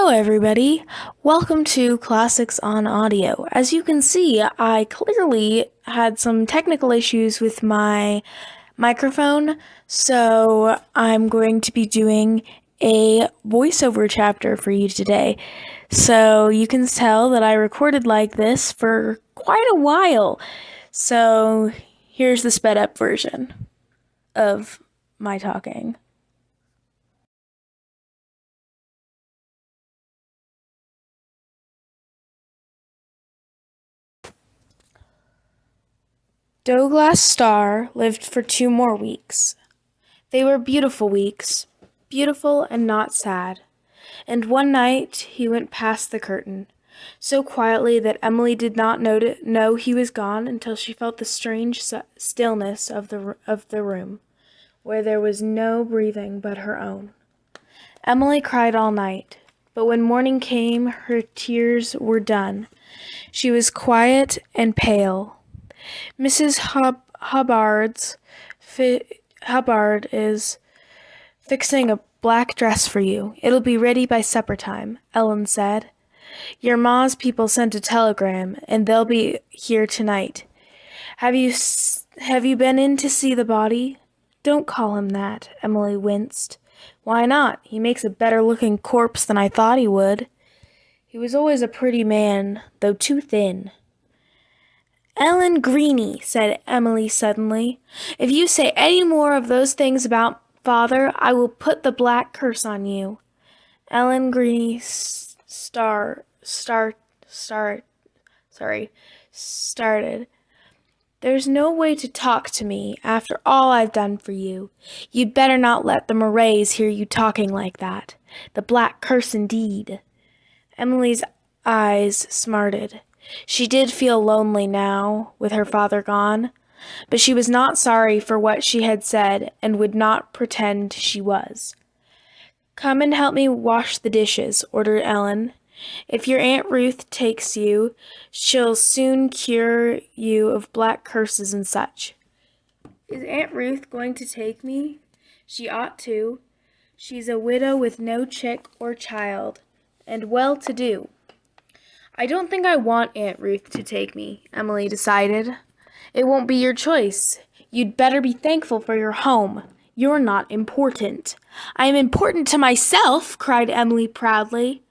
Hello, everybody. Welcome to Classics on Audio. As you can see, I clearly had some technical issues with my microphone, so I'm going to be doing a voiceover chapter for you today. So you can tell that I recorded like this for quite a while. So here's the sped up version of my talking. Douglas Starr lived for 2 more weeks. They were beautiful weeks, beautiful and not sad. And one night he went past the curtain, so quietly that Emily did not know he was gone until she felt the strange stillness of the room, where there was no breathing but her own. Emily cried all night, but when morning came, her tears were done. She was quiet and pale. Mrs. Hubbard is fixing a black dress for you. It'll be ready by supper time, Ellen said. Your ma's people sent a telegram, and they'll be here tonight. Have you been in to see the body? Don't call him that, Emily winced. Why not? He makes a better-looking corpse than I thought he would. He was always a pretty man, though too thin. Ellen Greeny, said Emily suddenly, if you say any more of those things about Father, I will put the black curse on you. Ellen Greeny started. There's no way to talk to me after all I've done for you. You'd better not let the Murrays hear you talking like that. The black curse indeed. Emily's eyes smarted. She did feel lonely now, with her father gone, but she was not sorry for what she had said and would not pretend she was. Come and help me wash the dishes, ordered Ellen. If your Aunt Ruth takes you, she'll soon cure you of black curses and such. Is Aunt Ruth going to take me? She ought to. She's a widow with no chick or child, and well-to-do. I don't think I want Aunt Ruth to take me, Emily decided. It won't be your choice. You'd better be thankful for your home. You're not important. I am important to myself, cried Emily proudly.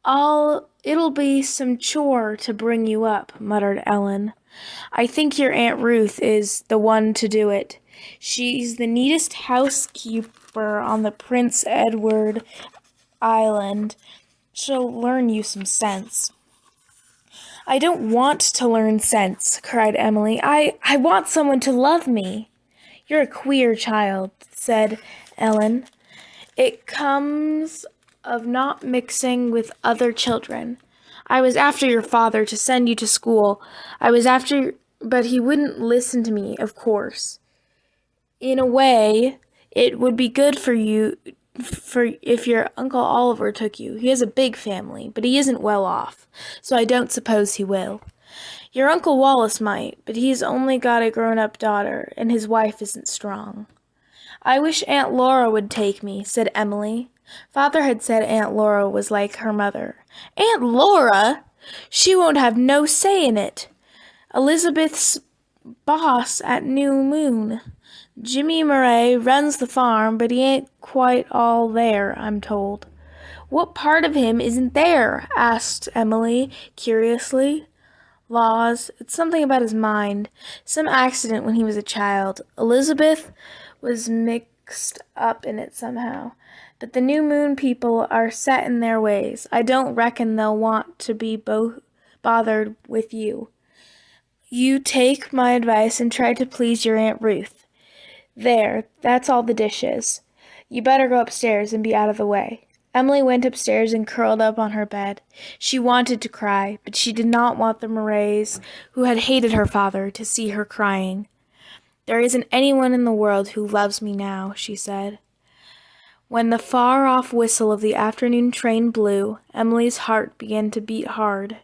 It'll be some chore to bring you up, muttered Ellen. I think your Aunt Ruth is the one to do it. She's the neatest housekeeper on the Prince Edward Island. She'll learn you some sense. I don't want to learn sense, cried Emily. I want someone to love me. You're a queer child, said Ellen. It comes of not mixing with other children. I was after your father to send you to school. But he wouldn't listen to me, of course. In a way, it would be good for you if your Uncle Oliver took you. He has a big family, but he isn't well off, so I don't suppose he will. Your Uncle Wallace might, but he's only got a grown-up daughter, and his wife isn't strong. I wish Aunt Laura would take me, said Emily. Father had said Aunt Laura was like her mother. Aunt Laura? She won't have no say in it. Elizabeth's boss at New Moon. Jimmy Murray runs the farm, but he ain't quite all there, I'm told. What part of him isn't there? Asked Emily, curiously. Laws, it's something about his mind. Some accident when he was a child. Elizabeth was mixed up in it somehow. But the New Moon people are set in their ways. I don't reckon they'll want to be bothered with you. You take my advice and try to please your Aunt Ruth. There, that's all the dishes. You better go upstairs and be out of the way. Emily went upstairs and curled up on her bed. She wanted to cry, but she did not want the Murrays, who had hated her father, to see her crying. There isn't anyone in the world who loves me now, she said. When the far-off whistle of the afternoon train blew, Emily's heart began to beat hard.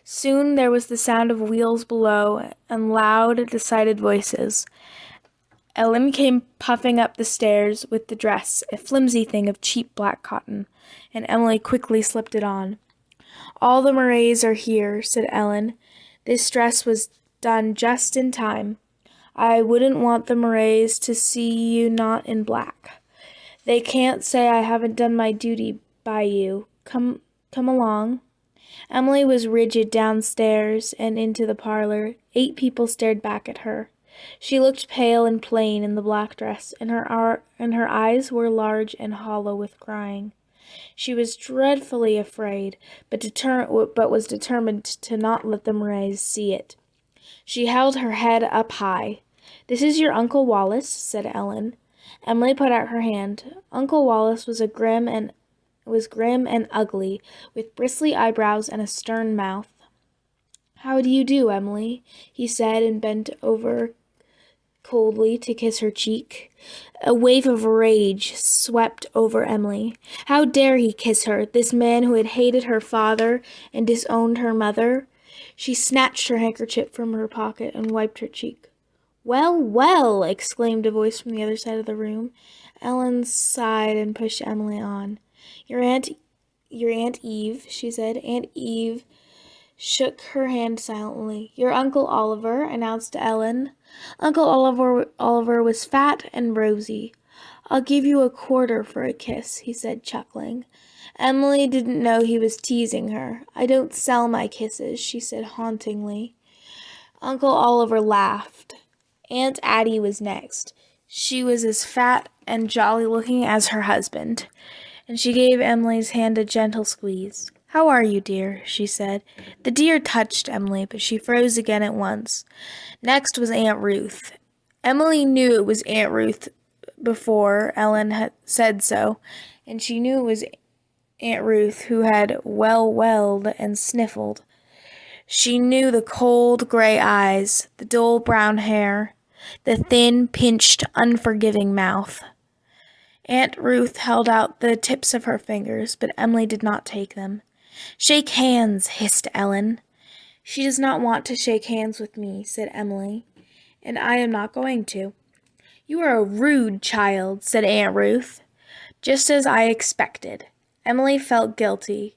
Soon there was the sound of wheels below and loud, decided voices. Ellen came puffing up the stairs with the dress, a flimsy thing of cheap black cotton, and Emily quickly slipped it on. "All the Murrays are here," said Ellen. "This dress was done just in time. I wouldn't want the Murrays to see you not in black. They can't say I haven't done my duty by you. Come along." Emily was rigid downstairs and into the parlor. 8 people stared back at her. She looked pale and plain in the black dress, and her eyes were large and hollow with crying. She was dreadfully afraid, but was determined to not let the Murrays see it. She held her head up high. "This is your Uncle Wallace," said Ellen. Emily put out her hand. Uncle Wallace was grim and ugly, with bristly eyebrows and a stern mouth. "How do you do, Emily?" he said, and bent over coldly to kiss her cheek. A wave of rage swept over Emily. How dare he kiss her, this man who had hated her father and disowned her mother? She snatched her handkerchief from her pocket and wiped her cheek. "Well, well!" exclaimed a voice from the other side of the room. Ellen sighed and pushed Emily on. Your Aunt Eve," she said. Aunt Eve shook her hand silently. "Your Uncle Oliver," announced Ellen. Uncle Oliver was fat and rosy. "I'll give you a quarter for a kiss," he said, chuckling. Emily didn't know he was teasing her. "I don't sell my kisses," she said hauntingly. Uncle Oliver laughed. Aunt Addie was next. She was as fat and jolly-looking as her husband, and she gave Emily's hand a gentle squeeze. "How are you, dear?" she said. The dear touched Emily, but she froze again at once. Next was Aunt Ruth. Emily knew it was Aunt Ruth before Ellen had said so, and she knew it was Aunt Ruth who had welled and sniffled. She knew the cold gray eyes, the dull brown hair, the thin, pinched, unforgiving mouth. Aunt Ruth held out the tips of her fingers, but Emily did not take them. "Shake hands," hissed Ellen. "She does not want to shake hands with me," said Emily, "and I am not going to." "You are a rude child," said Aunt Ruth. "Just as I expected." Emily felt guilty.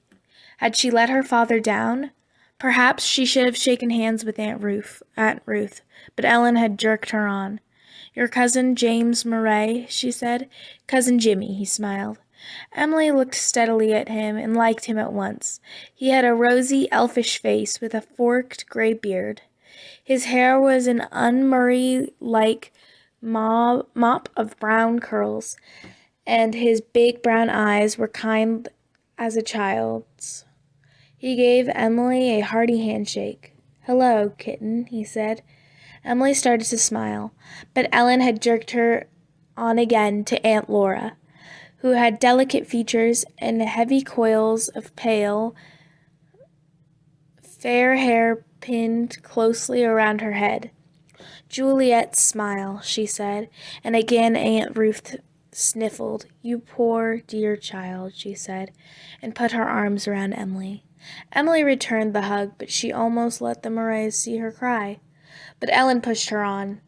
Had she let her father down? Perhaps she should have shaken hands with Aunt Ruth, but Ellen had jerked her on. "Your cousin James Murray," she said. "Cousin Jimmy," he smiled. Emily looked steadily at him and liked him at once. He had a rosy, elfish face with a forked gray beard. His hair was an un-Murray-like mop of brown curls, and his big brown eyes were kind as a child's. He gave Emily a hearty handshake. "Hello, kitten," he said. Emily started to smile, but Ellen had jerked her on again to Aunt Laura, who had delicate features and heavy coils of pale, fair hair pinned closely around her head. "Juliet's smile," she said, and again Aunt Ruth sniffled. "You poor, dear child," she said, and put her arms around Emily. Emily returned the hug, but she almost let the Murrays see her cry. But Ellen pushed her on.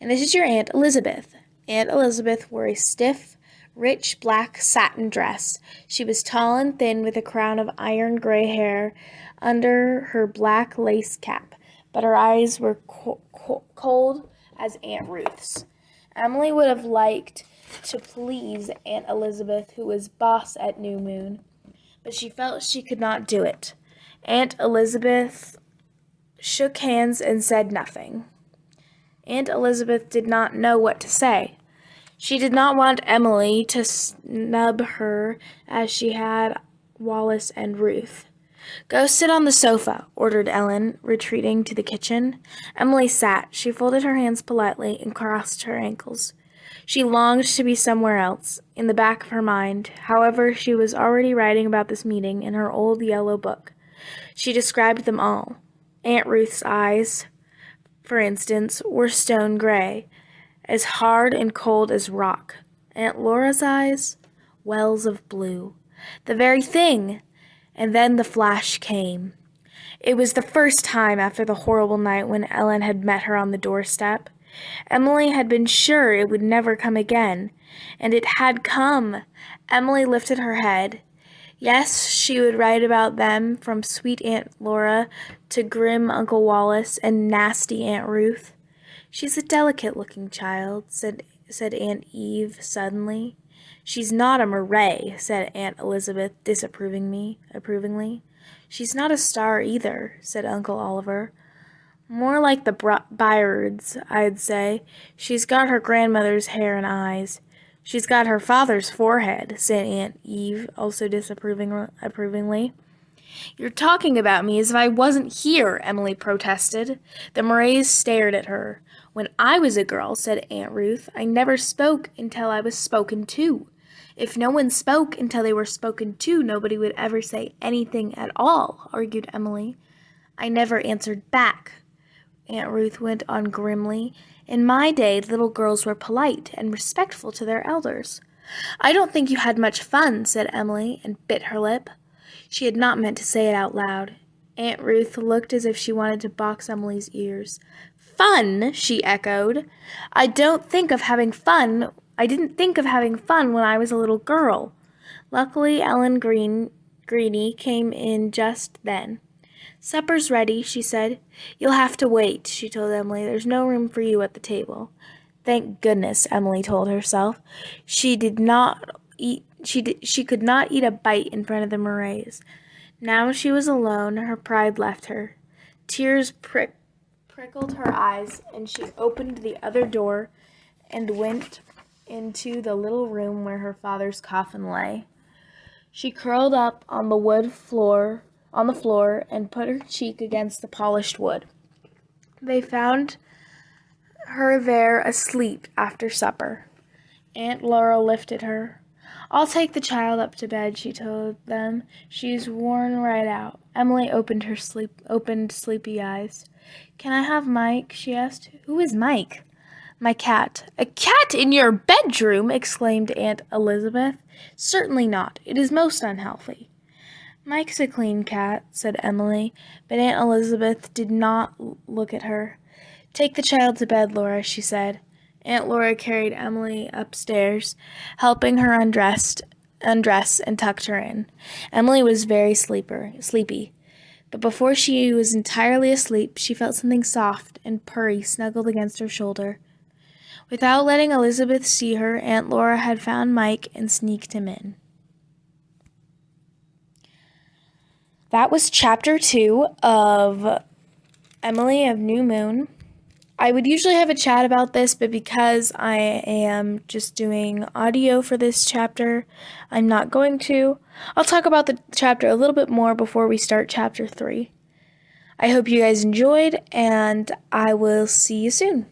"And this is your Aunt Elizabeth." Aunt Elizabeth wore a stiff, rich black satin dress. She was tall and thin, with a crown of iron gray hair under her black lace cap, but her eyes were cold as Aunt Ruth's. Emily would have liked to please Aunt Elizabeth, who was boss at New Moon, but she felt she could not do it. Aunt Elizabeth shook hands and said nothing. Aunt Elizabeth did not know what to say. She did not want Emily to snub her as she had Wallace and Ruth. "Go sit on the sofa," ordered Ellen, retreating to the kitchen. Emily sat. She folded her hands politely and crossed her ankles. She longed to be somewhere else. In the back of her mind, however, she was already writing about this meeting in her old yellow book. She described them all. Aunt Ruth's eyes, for instance, were stone gray, as hard and cold as rock. Aunt Laura's eyes, wells of blue. The very thing! And then the flash came. It was the first time after the horrible night when Ellen had met her on the doorstep. Emily had been sure it would never come again, and it had come. Emily lifted her head. Yes, she would write about them, from sweet Aunt Laura to grim Uncle Wallace and nasty Aunt Ruth. She's a delicate-looking child, said Aunt Eve suddenly. She's not a Murray, said Aunt Elizabeth approvingly. She's not a star either, said Uncle Oliver. More like the Byards, I'd say. She's got her grandmother's hair and eyes. She's got her father's forehead, said Aunt Eve, also approvingly. You're talking about me as if I wasn't here, Emily protested. The Murrays stared at her. When I was a girl, said Aunt Ruth, I never spoke until I was spoken to. If no one spoke until they were spoken to, nobody would ever say anything at all, argued Emily. I never answered back, Aunt Ruth went on grimly. In my day, little girls were polite and respectful to their elders. I don't think you had much fun, said Emily, and bit her lip. She had not meant to say it out loud. Aunt Ruth looked as if she wanted to box Emily's ears. Fun, she echoed. I didn't think of having fun when I was a little girl. Luckily, Ellen Greeny came in just then. Supper's ready, she said. You'll have to wait, she told Emily. There's no room for you at the table. Thank goodness, Emily told herself. She could not eat a bite in front of the Murrays. Now she was alone, her pride left her. Tears prickled her eyes, and she opened the other door and went into the little room where her father's coffin lay. She curled up on the floor and put her cheek against the polished wood. They found her there asleep after supper. Aunt Laura lifted her. I'll take the child up to bed, she told them. She's worn right out. Emily opened sleepy eyes. Can I have Mike? She asked. Who is Mike? My cat. A cat in your bedroom? Exclaimed Aunt Elizabeth. Certainly not. It is most unhealthy. Mike's a clean cat, said Emily, but Aunt Elizabeth did not look at her. Take the child to bed, Laura, she said. Aunt Laura carried Emily upstairs, helping her undress and tucked her in. Emily was very sleepy, but before she was entirely asleep, she felt something soft and purry snuggled against her shoulder. Without letting Elizabeth see her, Aunt Laura had found Mike and sneaked him in. That was chapter 2 of Emily of New Moon. I would usually have a chat about this, but because I am just doing audio for this chapter, I'm not going to. I'll talk about the chapter a little bit more before we start chapter 3. I hope you guys enjoyed, and I will see you soon.